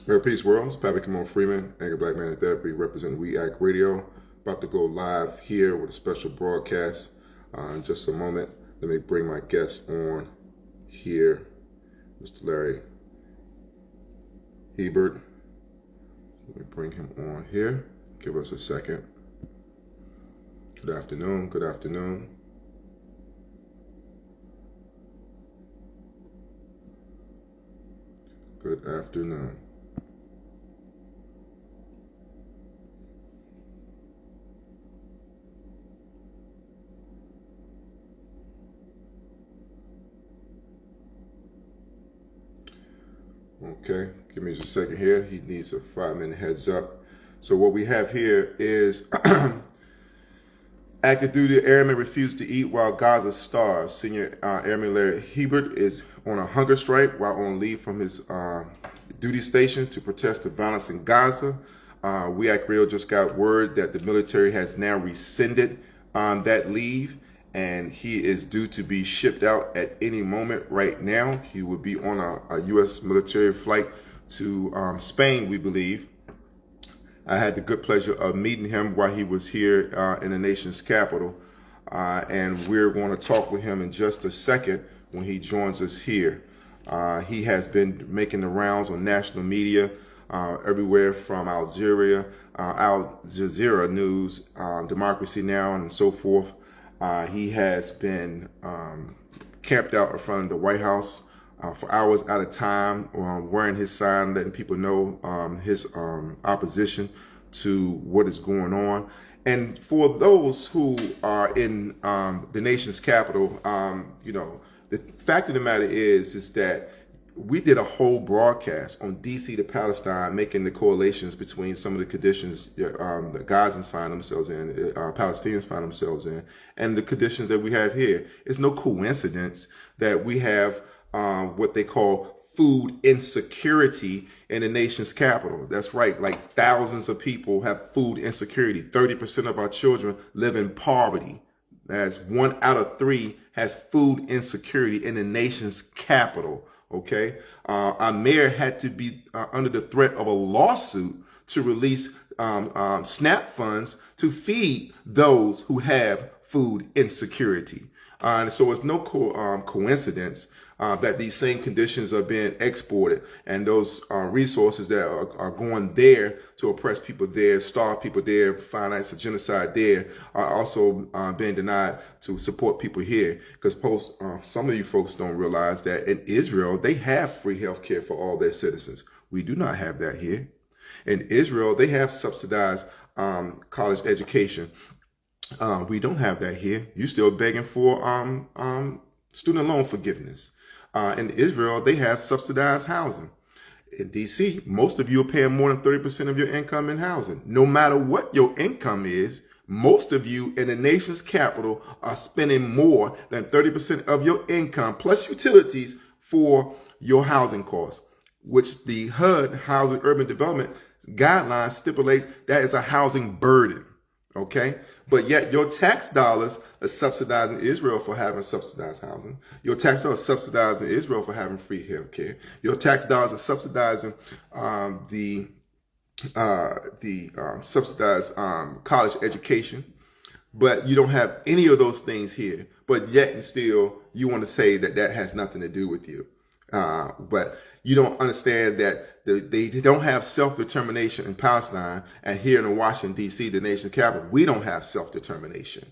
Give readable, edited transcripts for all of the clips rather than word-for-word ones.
Peace world, it's Pappy Kimon Freeman, Angry Black Man in Therapy, representing We Act Radio. About to go live here with a special broadcast in just a moment. Let me bring my guest on here, Mr. Larry Hebert. Let me bring him on here. Give us a second. Good afternoon, good afternoon. Good afternoon. Okay, give me just a second here. He needs a 5-minute heads up. So what we have here is active duty airman refused to eat while Gaza starves. Senior Airman Larry Hebert is on a hunger strike while on leave from his duty station to protest the violence in Gaza. We at Real just got word that the military has now rescinded that leave, and he is due to be shipped out at any moment right now. He will be on a U.S. military flight to Spain, we believe. I had the good pleasure of meeting him while he was here in the nation's capital, and we're going to talk with him in just a second when he joins us here. He has been making the rounds on national media everywhere from Al Jazeera News, Democracy Now!, and so forth. He has been camped out in front of the White House for hours at a time, wearing his sign, letting people know his opposition to what is going on. And for those who are in the nation's capital, the fact of the matter is that we did a whole broadcast on DC to Palestine, making the correlations between some of the conditions the Gazans find themselves in, Palestinians find themselves in, and the conditions that we have here. It's no coincidence that we have what they call food insecurity in the nation's capital. That's right, like thousands of people have food insecurity. 30% of our children live in poverty. That's 1 out of 3 has food insecurity in the nation's capital. Okay, our mayor had to be under the threat of a lawsuit to release SNAP funds to feed those who have food insecurity. And so it's no coincidence that these same conditions are being exported, and those resources that are going there to oppress people there, starve people there, finance a genocide there, are also being denied to support people here. Because some of you folks don't realize that in Israel, they have free health care for all their citizens. We do not have that here. In Israel, they have subsidized college education. We don't have that here. You're still begging for student loan forgiveness. In Israel, they have subsidized housing. In DC, most of you are paying more than 30% of your income in housing. No matter what your income is, most of you in the nation's capital are spending more than 30% of your income plus utilities for your housing costs, which the HUD, Housing Urban Development Guidelines, stipulates that is a housing burden. Okay? But yet your tax dollars are subsidizing Israel for having subsidized housing. Your tax dollars are subsidizing Israel for having free health care. Your tax dollars are subsidizing the subsidized college education. But you don't have any of those things here. But yet and still, you want to say that that has nothing to do with you. But you don't understand that they don't have self-determination in Palestine, and here in Washington, D.C., the nation's capital, we don't have self-determination.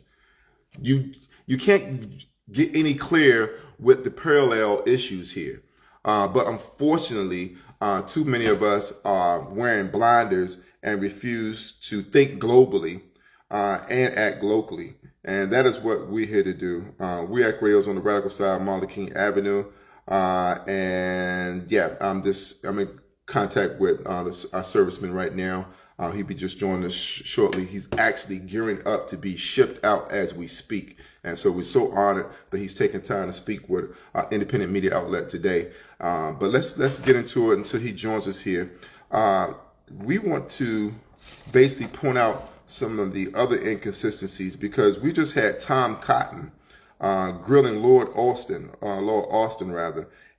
You can't get any clearer with the parallel issues here. But unfortunately, too many of us are wearing blinders and refuse to think globally and act locally. And that is what we're here to do. We Act Radio's on the radical side of Martin King Avenue. And yeah, I'm in contact with our serviceman right now. He'll be just joining us shortly. He's actually gearing up to be shipped out as we speak. And so we're so honored that he's taking time to speak with our independent media outlet today. But let's get into it until he joins us here. We want to basically point out some of the other inconsistencies, because we just had Tom Cotton grilling Lord Austin,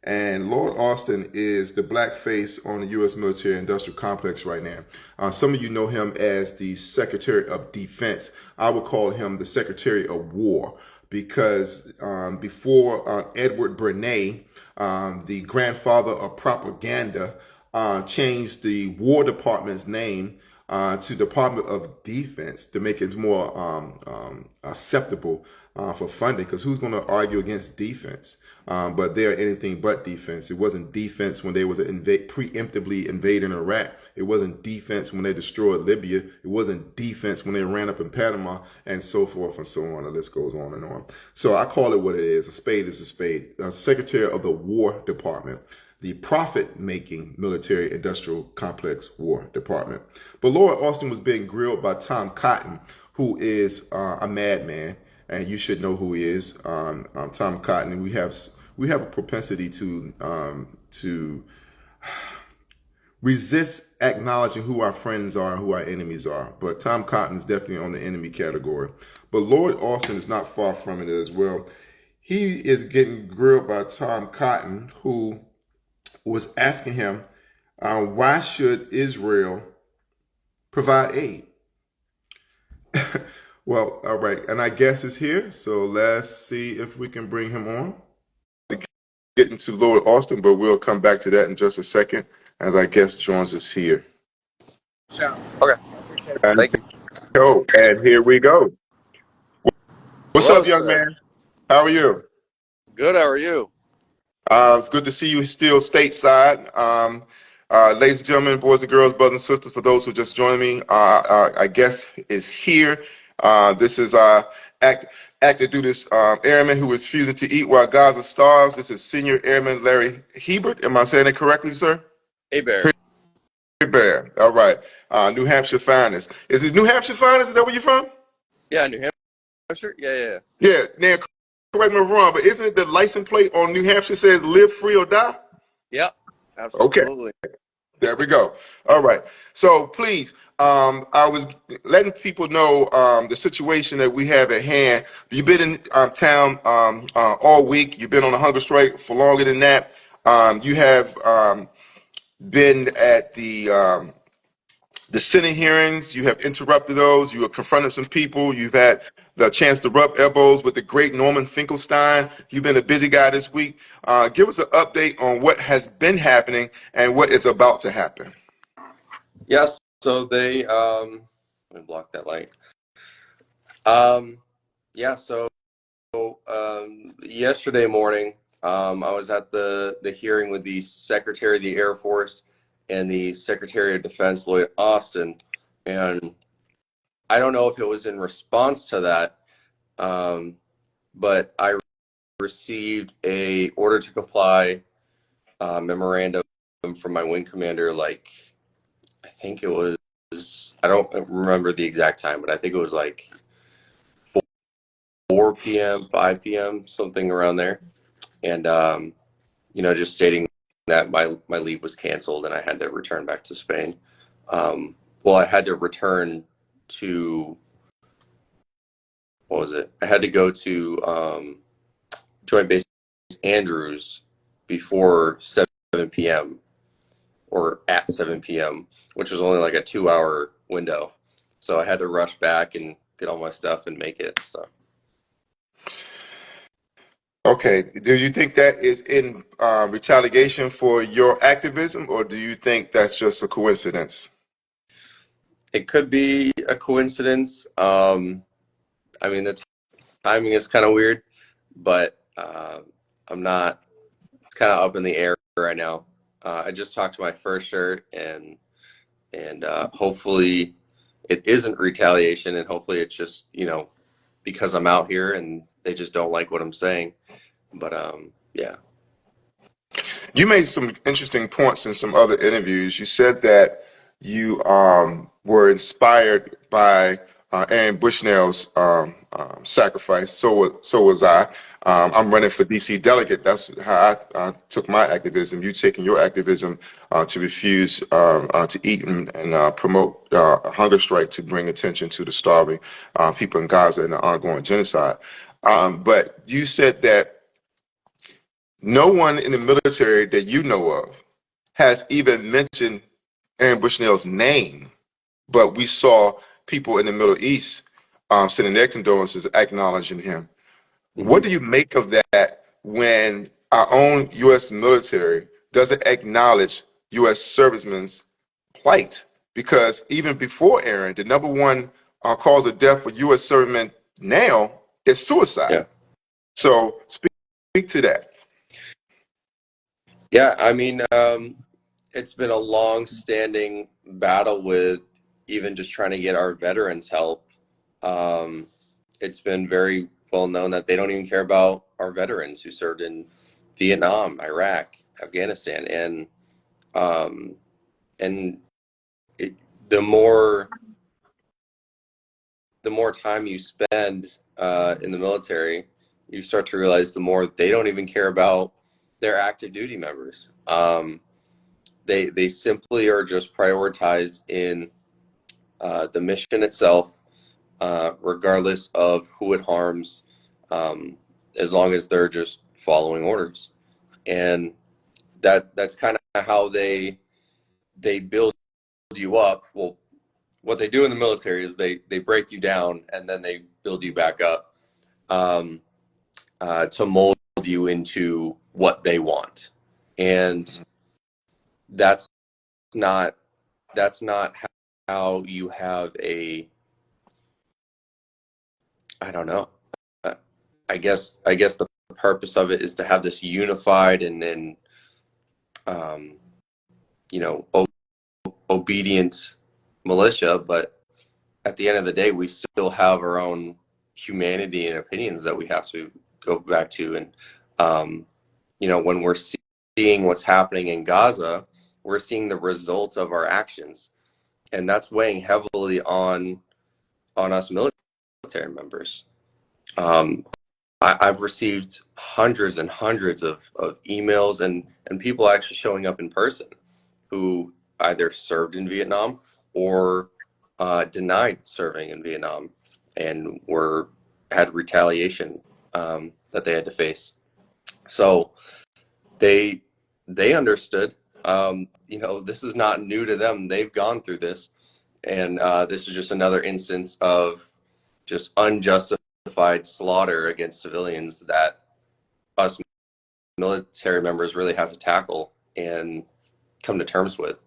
And Lord Austin is the black face on the U.S. military industrial complex right now. Some of you know him as the Secretary of Defense. I would call him the Secretary of War because before Edward Bernays, the grandfather of propaganda, changed the War Department's name to Department of Defense to make it more acceptable for funding. Because who's going to argue against defense? But they're anything but defense. It wasn't defense when they was preemptively invading Iraq. It wasn't defense when they destroyed Libya. It wasn't defense when they ran up in Panama, and so forth and so on. The list goes on and on. So I call it what it is. A spade is a spade. Secretary of the War Department, the profit-making military industrial complex War Department. But Lord Austin was being grilled by Tom Cotton, who is a madman, and you should know who he is. Tom Cotton. And we have a propensity to resist acknowledging who our friends are and who our enemies are. But Tom Cotton is definitely on the enemy category. But Lord Austin is not far from it as well. He is getting grilled by Tom Cotton, who was asking him, why should Israel provide aid? Well, all right. And I guess is here. So let's see if we can bring him on. Get into Lord Austin, but we'll come back to that in just a second as our guest joins us here. Okay. And, Thank you. and here we go. What's Hello, up, young sir. man? How are you? Good. How are you? It's good to see you still stateside. Ladies and gentlemen, boys and girls, brothers and sisters, for those who just joined me, our guest is here. This is our active duty airman who is refusing to eat while Gaza starves. This is Senior Airman Larry Hebert. Am I saying it correctly, sir? Hey, Bear. Hey, Bear. All right. New Hampshire finest. Is it New Hampshire finest? Is that where you're from? Yeah, New Hampshire. Yeah. Yeah. Now, correct me if I'm wrong, but isn't it the license plate on New Hampshire says live free or die? Yep. Okay. Absolutely. There we go. All right. So please, I was letting people know the situation that we have at hand. You've been in town all week. You've been on a hunger strike for longer than that. You have been at the Senate hearings. You have interrupted those. You have confronted some people. You've had the chance to rub elbows with the great Norman Finkelstein. You've been a busy guy this week. Give us an update on what has been happening and what is about to happen. Yes. So they let me block that light. Yeah. So yesterday morning, I was at the hearing with the Secretary of the Air Force and the Secretary of Defense, Lloyd Austin, and I don't know if it was in response to that, but I received a order to comply memorandum from my wing commander. Like, I think it was, I don't remember the exact time, but I think it was like 4 p.m., 5 p.m., something around there. And, just stating that my leave was canceled and I had to return back to Spain. Well, I had to return to, what was it? I had to go to Joint Base Andrews before 7 p.m. or at 7 p.m., which was only like a 2-hour window. So I had to rush back and get all my stuff and make it. So. Okay. Do you think that is in retaliation for your activism, or do you think that's just a coincidence? It could be a coincidence. I mean, the timing is kind of weird, but I'm not, it's kind of up in the air right now. I just talked to my first shirt and hopefully it isn't retaliation, and hopefully it's just, because I'm out here and they just don't like what I'm saying. But yeah. You made some interesting points in some other interviews. You said that you were inspired by Aaron Bushnell's sacrifice. So was I. I'm running for DC delegate. That's how I took my activism. You taking your activism to refuse to eat and promote a hunger strike to bring attention to the starving people in Gaza and the ongoing genocide. But you said that No one in the military that you know of has even mentioned Aaron Bushnell's name, but we saw people in the Middle East sending their condolences, acknowledging him. What Hmm. do you make of that when our own U.S. military doesn't acknowledge U.S. servicemen's plight? Because even before Aaron, the number one cause of death for U.S. servicemen now is suicide. Yeah. So speak to that. Yeah. I mean, it's been a long-standing battle with even just trying to get our veterans help. Um, it's been very well known that they don't even care about our veterans who served in Vietnam, Iraq, Afghanistan, um, and it, the more the more time you spend in the military, you start to realize the more they don't even care about their active duty members. They simply are just prioritized in the mission itself, regardless of who it harms, um, as long as they're just following orders. And that's kind of how they build you up. Well, what they do in the military is they break you down and then they build you back up, um, to mold you into what they want. And that's not that's not how you have a, I don't know. Uh, I guess the purpose of it is to have this unified and um, obedient militia, but at the end of the day, we still have our own humanity and opinions that we have to go back to. And um, when we're seeing what's happening in Gaza, we're seeing the results of our actions, and that's weighing heavily on us military members. Um, I've received hundreds and hundreds of emails and people actually showing up in person who either served in Vietnam or denied serving in Vietnam and had retaliation that they had to face. So they they understood. This is not new to them. They've gone through this, and this is just another instance of just unjustified slaughter against civilians that us military members really have to tackle and come to terms with,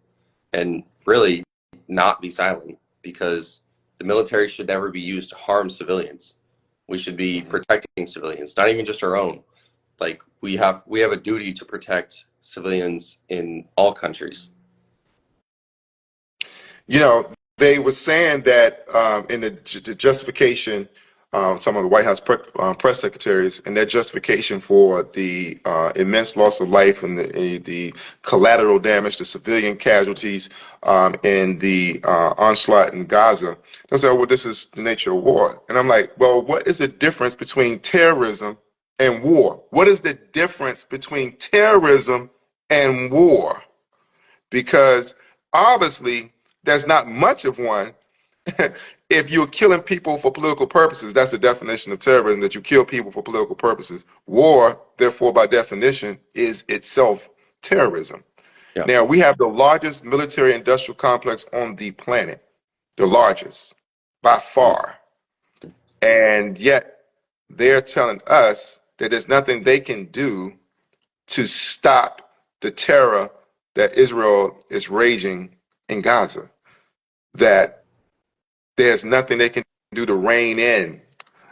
and really not be silent, because the military should never be used to harm civilians. We should be protecting civilians, not even just our own. Like we have a duty to protect civilians in all countries. You know, they were saying that in the justification, some of the White House press secretaries, and their justification for the immense loss of life and the collateral damage, the civilian casualties in the onslaught in Gaza. They say, "Oh, well, this is the nature of war." And I'm like, "Well, what is the difference between terrorism and war? What is the difference between terrorism and war?" Because obviously there's not much of one. If you're killing people for political purposes, that's the definition of terrorism, that you kill people for political purposes. War, therefore, by definition, is itself terrorism. Yeah. Now, we have the largest military industrial complex on the planet, the largest by far. And yet they're telling us that there's nothing they can do to stop the terror that Israel is raging in Gaza, that there's nothing they can do to rein in,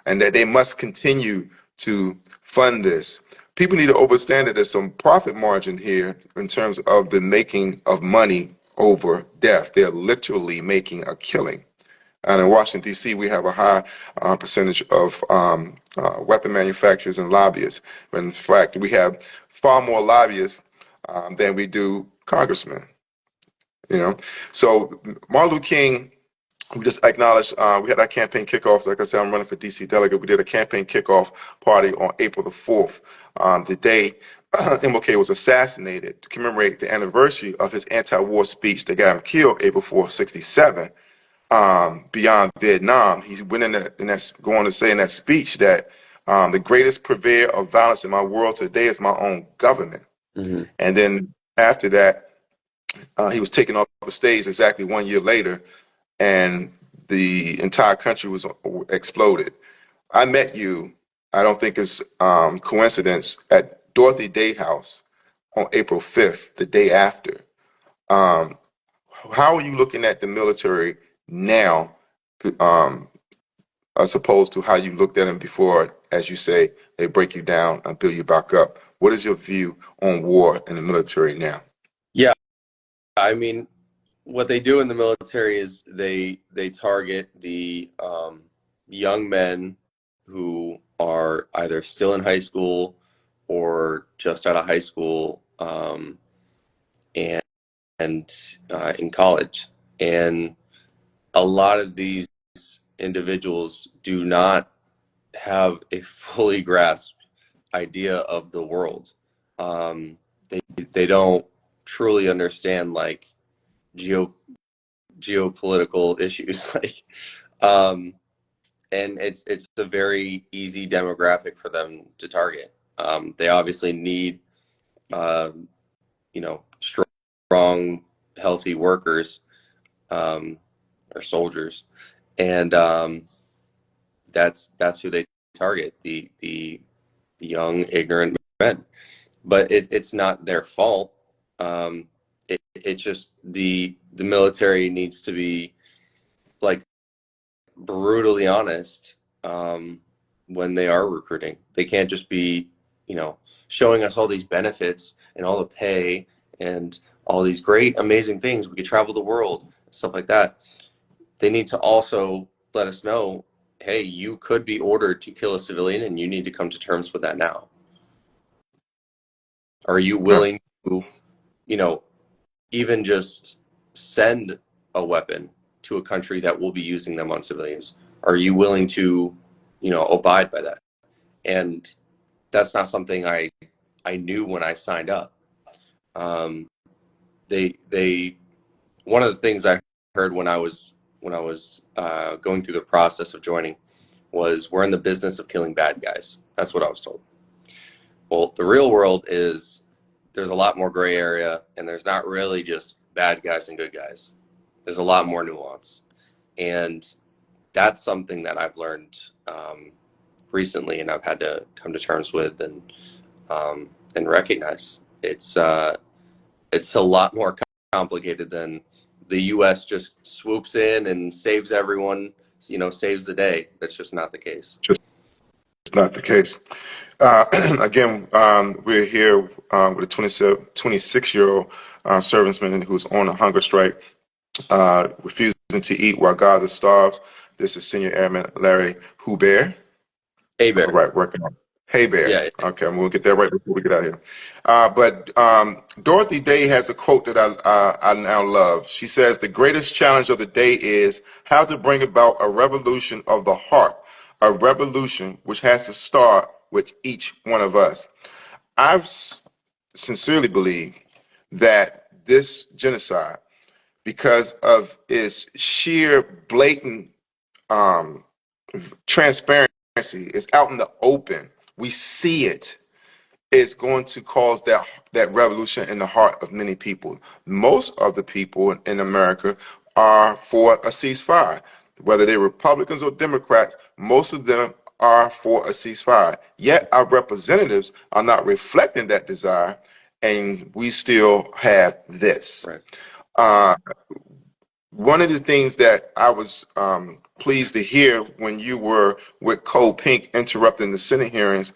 and that they must continue to fund this. People need to understand that there's some profit margin here in terms of the making of money over death. They're literally making a killing. And in Washington, D.C., we have a high percentage of weapon manufacturers and lobbyists. But in fact, we have far more lobbyists than we do congressmen. You know, so Martin Luther King, we just acknowledged, we had our campaign kickoff. Like I said, I'm running for DC delegate. We did a campaign kickoff party on April the 4th, the day MLK was assassinated, to commemorate the anniversary of his anti-war speech that got him killed April 4th, 67. Beyond Vietnam, he went in that going to say in that speech that The greatest purveyor of violence in my world today is my own government. Hmm. And then after that, he was taken off the stage exactly 1 year later, and the entire country was exploded. I met you, I don't think it's coincidence, at Dorothy Day House on April 5th, the day after. Um, how are you looking at the military now, um, as opposed to how you looked at them before? As you say, they break you down and build you back up. What is your view on war in the military now? Yeah, I mean, what they do in the military is they target the young men who are either still in high school or just out of high school, and in college. And a lot of these individuals do not have a fully grasped idea of the world. Um, they don't truly understand like geo geopolitical issues, like, um, and it's a very easy demographic for them to target. They obviously need, um, strong, healthy workers, um, or soldiers, and that's who they target, the young, ignorant men. But it's not their fault. It's just the military needs to be like brutally honest, when they are recruiting. They can't just be, showing us all these benefits and all the pay and all these great, amazing things. We could travel the world, stuff like that. They need to also let us know, hey, you could be ordered to kill a civilian and you need to come to terms with that now. Are you Yes. willing to, you know, even just send a weapon to a country that will be using them on civilians? Are you willing to, abide by that? And that's not something I knew when I signed up. Um, they one of the things I heard when I was going through the process of joining was, we're in the business of killing bad guys. That's what I was told. Well, the real world is, there's a lot more gray area, and there's not really just bad guys and good guys. There's a lot more nuance, and that's something that I've learned, recently, and I've had to come to terms with, and recognize. It's a lot more complicated than the U.S. just swoops in and saves everyone, saves the day. That's just not the case. Just not the case. Again, we're here with a 26-year-old serviceman who's on a hunger strike, refusing to eat while Gaza starves. This is Senior Airman Larry Hubert. Hey, All Bear. right, working on. Hey Bear. Yeah. Okay, we'll get that right before we get out of here. But Dorothy Day has a quote that I now love. She says, "The greatest challenge of the day is how to bring about a revolution of the heart, a revolution which has to start with each one of us." I sincerely believe that this genocide, because of its sheer blatant um, transparency, is out in the open. We see it. It's going to cause that revolution in the heart of many people. Most of the people in America are for a ceasefire, whether they're Republicans or Democrats. Most of them are for a ceasefire. Yet our representatives are not reflecting that desire, and we still have this. Right. Uh, One of the things that I was pleased to hear when you were with Cole Pink interrupting the Senate hearings,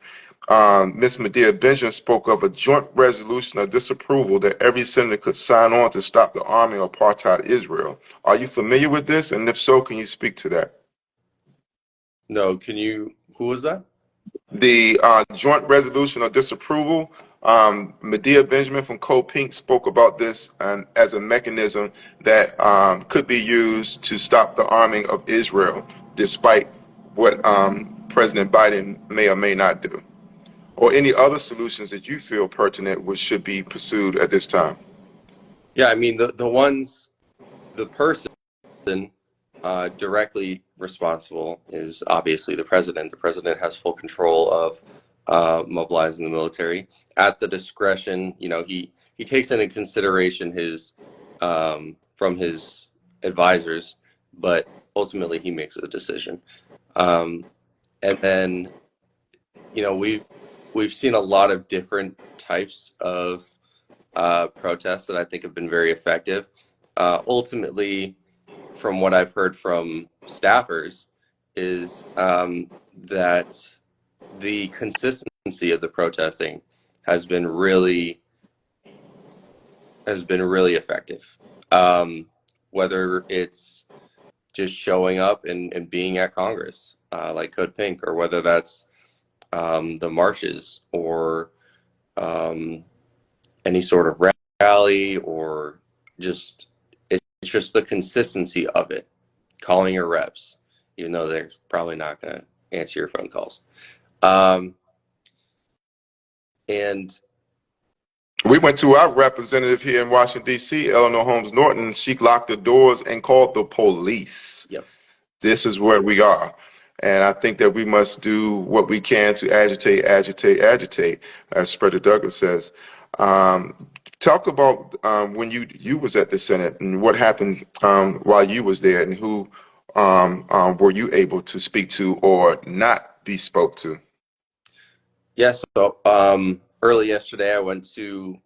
Ms. Medea Benjamin spoke of a joint resolution of disapproval that every senator could sign on to stop the arming of apartheid Israel. Are you familiar with this? And if so, can you speak to that? No, who was that? The joint resolution of disapproval, Medea Benjamin from Co-Pink spoke about this as a mechanism that could be used to stop the arming of Israel, despite what President Biden may or may not do, or any other solutions that you feel pertinent which should be pursued at this time. Yeah, I mean, the person directly responsible is obviously the president. The president has full control of mobilizing the military at the discretion. He takes into consideration his from his advisors, but ultimately he makes a decision. And then we've seen a lot of different types of protests that I think have been very effective. Ultimately, from what I've heard from staffers, is that the consistency of the protesting has been really effective. Whether it's just showing up and being at Congress, like Code Pink, or whether that's the marches or any sort of rally, or it's just the consistency of it. Calling your reps, even though they're probably not going to answer your phone calls. And we went to our representative here in Washington, D.C., Eleanor Holmes Norton. She locked the doors and called the police. Yep. This is where we are. And I think that we must do what we can to agitate, as Frederick Douglass says. Talk about when you was at the Senate and what happened while you was there, and who were you able to speak to or not be spoke to? Yes. So early yesterday, I went to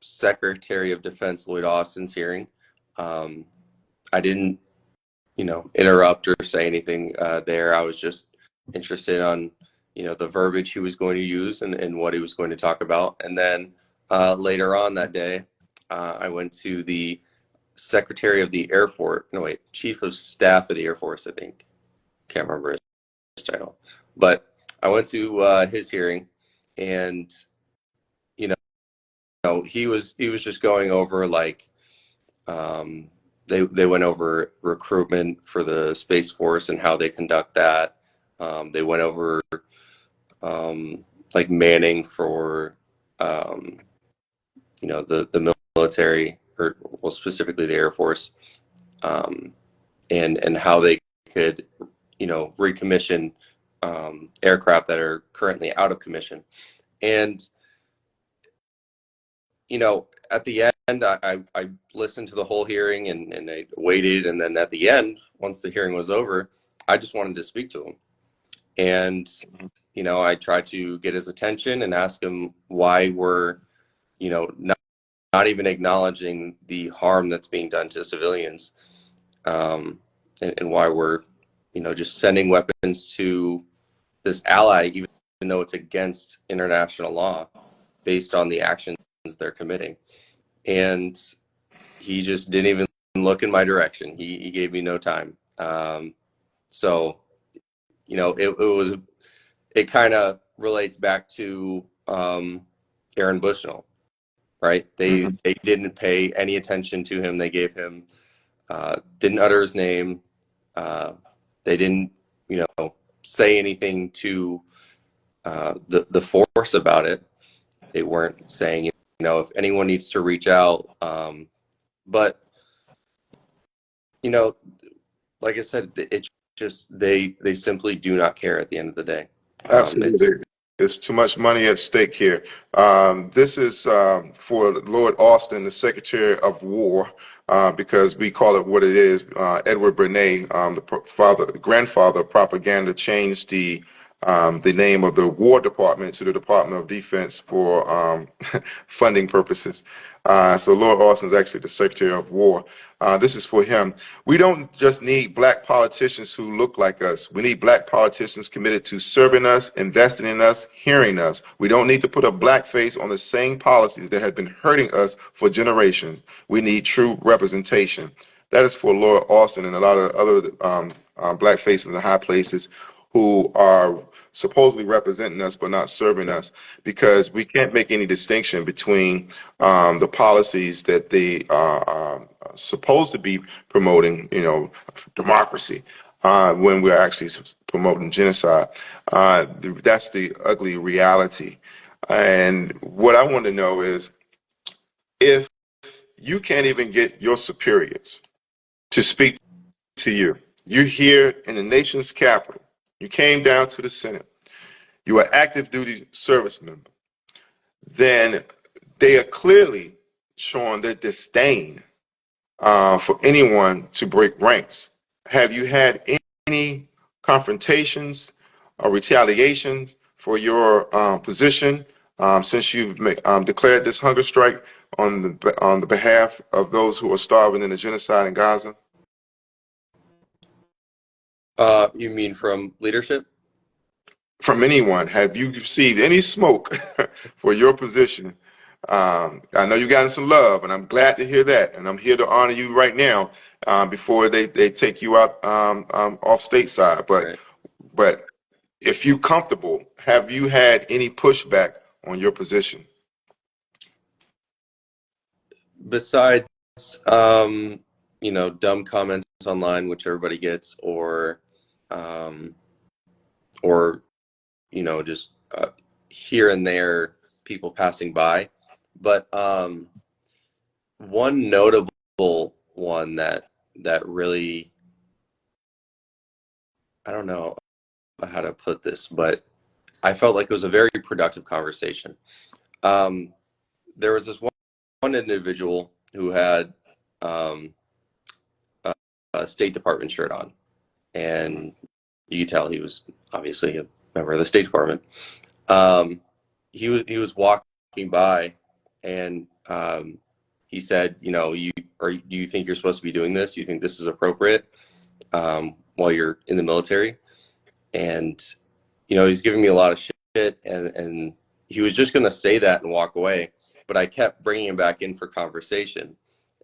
Secretary of Defense Lloyd Austin's hearing. I didn't, interrupt or say anything there. I was just interested on, the verbiage he was going to use and what he was going to talk about. And then later on that day, I went to the Secretary of the Air Force. No, wait, Chief of Staff of the Air Force, I think. Can't remember his title. But I went to his hearing, and he was just going over they went over recruitment for the Space Force and how they conduct that. They went over manning for the military, or specifically the Air Force, and how they could recommission aircraft that are currently out of commission. And at the end, I listened to the whole hearing and I waited. And then at the end, once the hearing was over, I just wanted to speak to him. And, I tried to get his attention and ask him why we're, not even acknowledging the harm that's being done to civilians, and why we're, just sending weapons to this ally, even though it's against international law based on the actions they're committing. And he just didn't even look in my direction. He gave me no time. So it kind of relates back to Aaron Bushnell, right? They didn't pay any attention to him. They gave him didn't utter his name. They didn't say anything to the force about it. They weren't saying if anyone needs to reach out. But like I said, it's just they simply do not care at the end of the day. Absolutely. There's too much money at stake here. This is for Lord Austin, the Secretary of War, because we call it what it is. Edward Bernays, the grandfather of propaganda, changed the name of the War Department to the Department of Defense for funding purposes. So Lord Austin is actually the Secretary of War. This is for him. We don't just need black politicians who look like us. We need black politicians committed to serving us, investing in us, hearing us. We don't need to put a black face on the same policies that have been hurting us for generations. We need true representation. That is for Lord Austin and a lot of other black faces in high places who are supposedly representing us but not serving us, because we can't make any distinction between the policies that they are supposed to be promoting, democracy, when we're actually promoting genocide. That's the ugly reality. And what I want to know is, if you can't even get your superiors to speak to you, You're here in the nation's capital. You came down to the Senate. You are active duty service member. Then they are clearly showing their disdain for anyone to break ranks. Have you had any confrontations or retaliations for your position since you've declared this hunger strike on the behalf of those who are starving in the genocide in Gaza? You mean from leadership? From anyone, have you received any smoke for your position? I know you gotten some love, and I'm glad to hear that. And I'm here to honor you right now before they take you out off stateside. Right. But if you comfortable, have you had any pushback on your position? Besides, dumb comments online, which everybody gets, um, or just here and there, people passing by. But one notable one that really, I don't know how to put this, but I felt like it was a very productive conversation. Um, there was this one individual who had a State Department shirt on, and you could tell he was obviously a member of the State Department. Um, he was walking by, and he said, do you think you're supposed to be doing this? You think this is appropriate while you're in the military? And he's giving me a lot of shit, and he was just gonna say that and walk away, but I kept bringing him back in for conversation,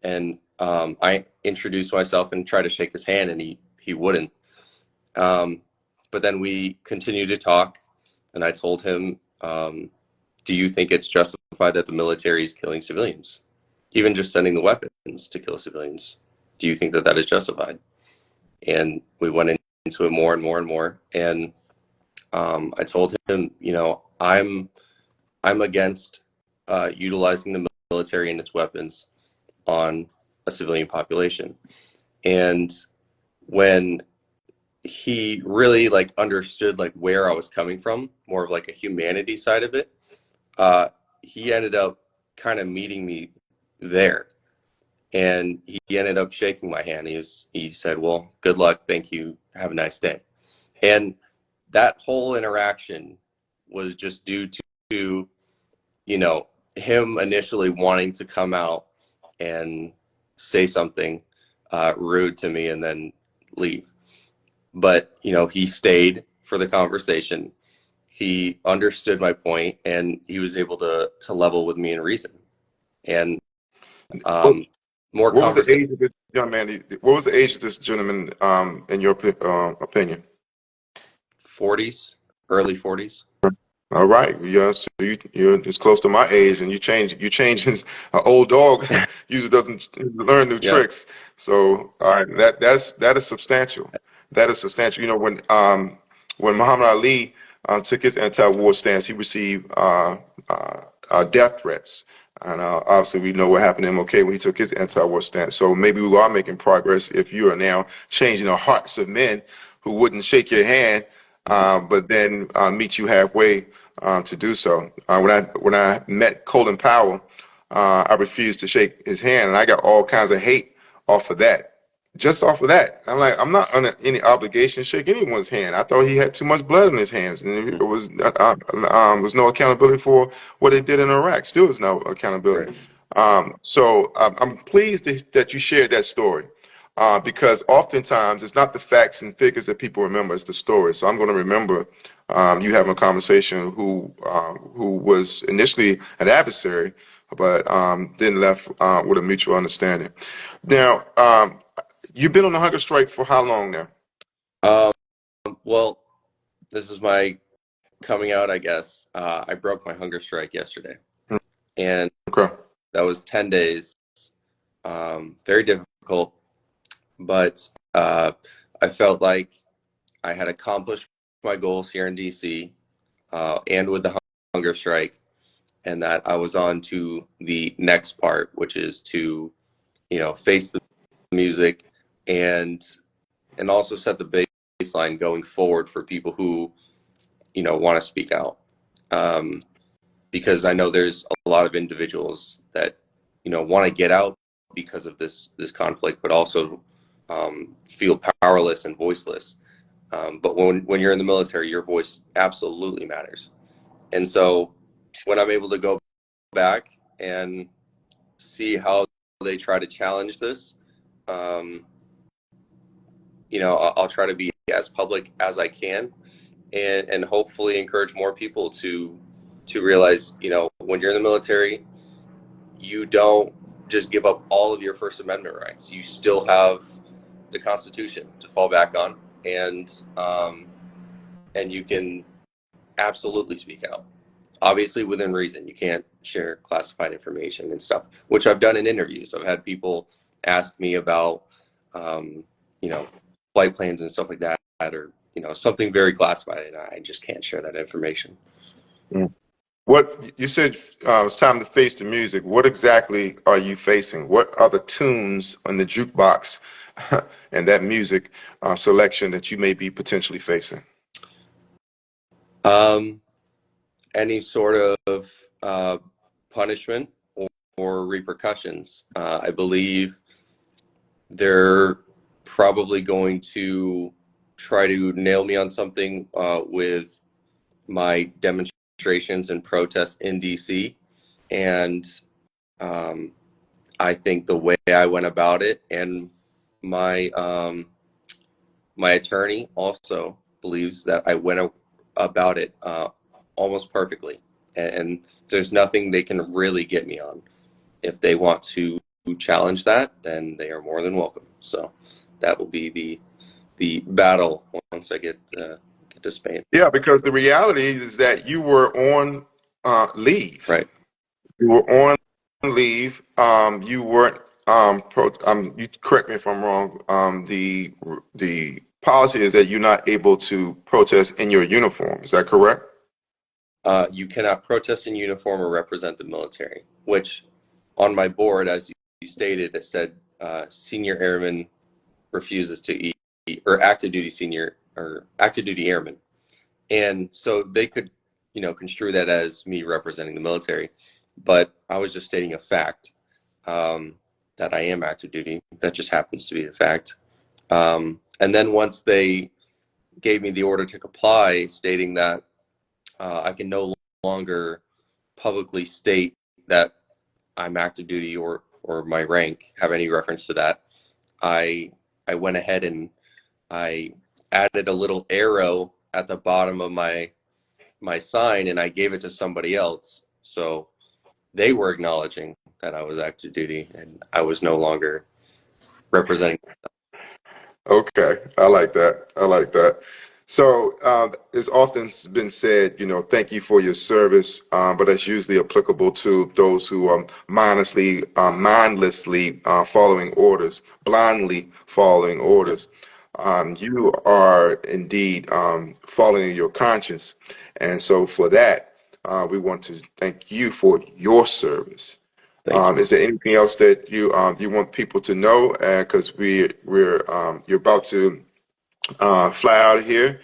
and I introduced myself and tried to shake his hand, and he wouldn't. But then we continued to talk, and I told him, do you think it's justified that the military is killing civilians? Even just sending the weapons to kill civilians. Do you think that that is justified? And we went into it more and more and more. And I told him, I'm against utilizing the military and its weapons on a civilian population. And when he really understood where I was coming from, more of a humanity side of it, he ended up kind of meeting me there, and he ended up shaking my hand. He said, well, good luck, thank you, have a nice day. And that whole interaction was just due to him initially wanting to come out and say something rude to me and then leave. But he stayed for the conversation. He understood my point, and he was able to level with me in reason. And What, more what was the conversation. age of this young man? What was the age of this gentleman, in your opinion? 40s, early 40s. All right. Yes, you're as close to my age, and you change his an old dog usually doesn't learn new Yeah, tricks. So, all right, that is substantial. That is substantial. When Muhammad Ali took his anti-war stance, he received death threats, and obviously we know what happened to MLK when he took his anti-war stance. So maybe we are making progress if you are now changing the hearts of men who wouldn't shake your hand, but then meet you halfway to do so. When I met Colin Powell, I refused to shake his hand, and I got all kinds of hate off of that. Just off of that, I'm like, I'm not under any obligation to shake anyone's hand. I thought he had too much blood in his hands, and it was no accountability for what they did in Iraq. Still is no accountability. right. So I'm pleased that you shared that story. Because oftentimes it's not the facts and figures that people remember, it's the story. So I'm going to remember you having a conversation who was initially an adversary, but then left with a mutual understanding. Now, you've been on the hunger strike for how long now? Um, well, this is my coming out, I guess. I broke my hunger strike yesterday, and Okay. that was 10 days. Very difficult, but I felt like I had accomplished my goals here in DC, and with the hunger strike, and that I was on to the next part, which is to, face the music and and also set the baseline going forward for people who, want to speak out. Because I know there's a lot of individuals that, want to get out because of this conflict, but also feel powerless and voiceless. But when you're in the military, your voice absolutely matters. And so when I'm able to go back and see how they try to challenge this, um, I'll try to be as public as I can, and hopefully encourage more people to realize, when you're in the military, you don't just give up all of your First Amendment rights. You still have the Constitution to fall back on, and you can absolutely speak out. Obviously, within reason. You can't share classified information and stuff, which I've done in interviews. I've had people ask me about, you know, flight plans and stuff like that, or something very classified, and I just can't share that information. What you said, it's time to face the music. What exactly are you facing? What are the tunes on the jukebox and that music selection that you may be potentially facing? Any sort of punishment or repercussions. I believe they're probably going to try to nail me on something with my demonstrations and protests in DC. And I think the way I went about it, and my my attorney also believes that I went about it almost perfectly. And there's nothing they can really get me on. If they want to challenge that, then they are more than welcome. So that will be the battle once I get to Spain. Yeah, because the reality is that you were on leave. Right. You were on leave. You weren't. You correct me if I'm wrong. The policy is that you're not able to protest in your uniform. Is that correct? You cannot protest in uniform or represent the military, which on my board, as you stated, it said senior airman refuses to eat, or active duty senior, or active duty airman. And so they could, construe that as me representing the military. But I was just stating a fact, that I am active duty. That just happens to be a fact. And then once they gave me the order to comply, stating that I can no longer publicly state that I'm active duty or my rank have any reference to that, I went ahead and I added a little arrow at the bottom of my sign, and I gave it to somebody else. So they were acknowledging that I was active duty and I was no longer representing. Okay, I like that. I like that. So it's often been said, thank you for your service, but that's usually applicable to those who are mindlessly following orders, blindly following orders. You are indeed following your conscience, and so for that, we want to thank you for your service. Thank you. Is there anything else that you want people to know? Because you're about to fly out of here,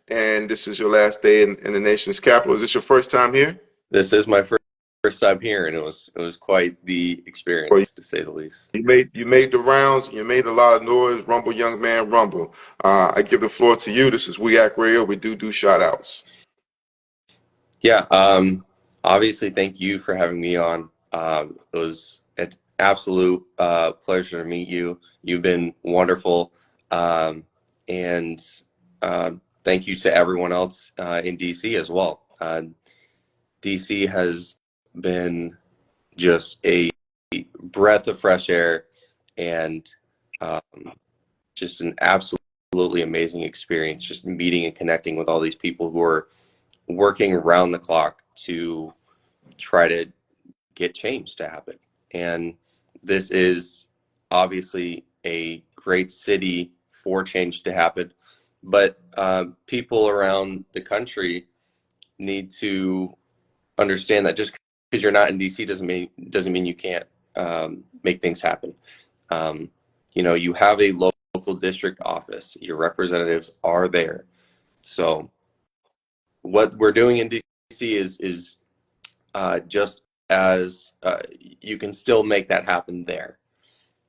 and this is your last day in the nation's capital. Is this your first time here? This is my first time here, and it was quite the Or experience, to say the least. you made the rounds. You made a lot of noise. Rumble, young man, rumble. I give the floor to you. This is We Act Radio. We do shout outs. Yeah. Obviously, thank you for having me on. It was an absolute pleasure to meet you. You've been wonderful. And thank you to everyone else in DC as well. DC has been just a breath of fresh air, and um, just an absolutely amazing experience, just meeting and connecting with all these people who are working around the clock to try to get change to happen. And this is obviously a great city for change to happen, but people around the country need to understand that just because you're not in DC doesn't mean you can't make things happen. You have a local local district office. Your representatives are there. So what we're doing in DC is just as you can still make that happen there,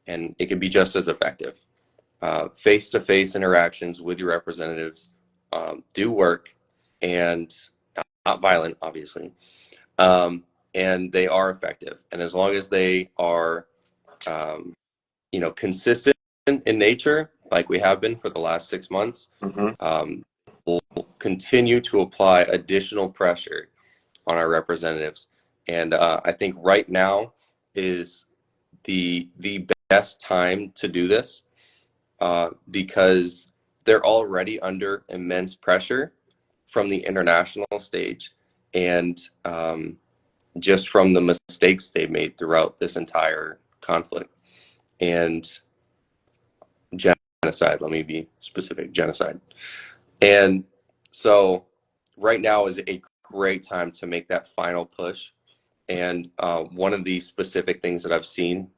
and it can be just as effective. Face-to-face interactions with your representatives do work, and not violent, obviously, and they are effective. And as long as they are, consistent in nature, like we have been for the last 6 months, we'll continue to apply additional pressure on our representatives. And I think right now is the best time to do this because they're already under immense pressure from the international stage and just from the mistakes they've made throughout this entire conflict. And genocide, let me be specific, genocide. And so right now is a great time to make that final push. And one of the specific things that I've seen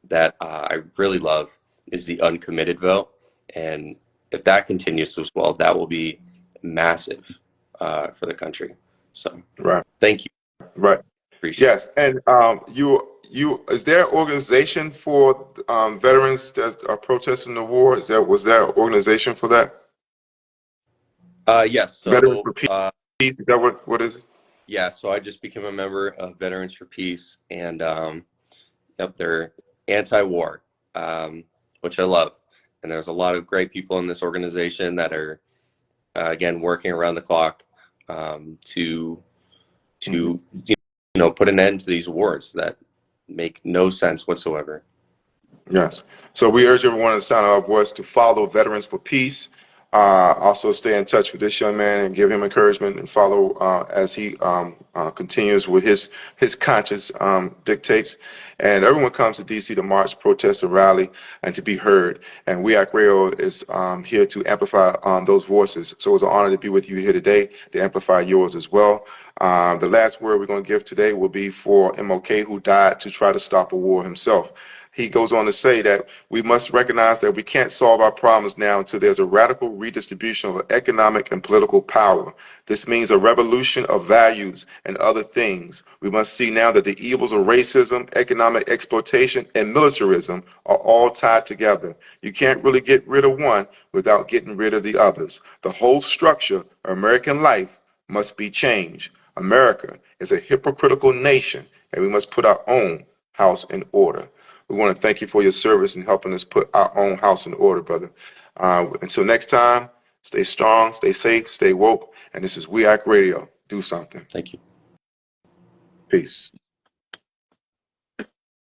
that I really love is the uncommitted vote. And if that continues as well, that will be massive for the country. So Right. thank you. Right. Appreciate Yes. And is there an organization for veterans that are protesting the war? Was there an organization for that? Yes. So Veterans for Peace. Is that what is it? yeah, so I just became a member of Veterans for Peace, and yep, they're anti-war, which I love. And there's a lot of great people in this organization that are, again, working around the clock to put an end to these wars that make no sense whatsoever. Yes. So we urge everyone in the sound of our voice to follow Veterans for Peace. Also stay in touch with this young man and give him encouragement and follow as he continues with his conscience dictates. And everyone comes to DC to march, protest, and rally, and to be heard. And We Act Radio is here to amplify those voices. So it's an honor to be with you here today to amplify yours as well. The last word we're going to give today will be for MLK, who died to try to stop a war himself. He goes on to say that we must recognize that we can't solve our problems now until there's a radical redistribution of economic and political power. This means a revolution of values and other things. We must see now that the evils of racism, economic exploitation, and militarism are all tied together. You can't really get rid of one without getting rid of the others. The whole structure of American life must be changed. America is a hypocritical nation, and we must put our own house in order. We want to thank you for your service in helping us put our own house in order, brother. Until next time, stay strong, stay safe, stay woke. And this is We Act Radio. Do something. Thank you. Peace.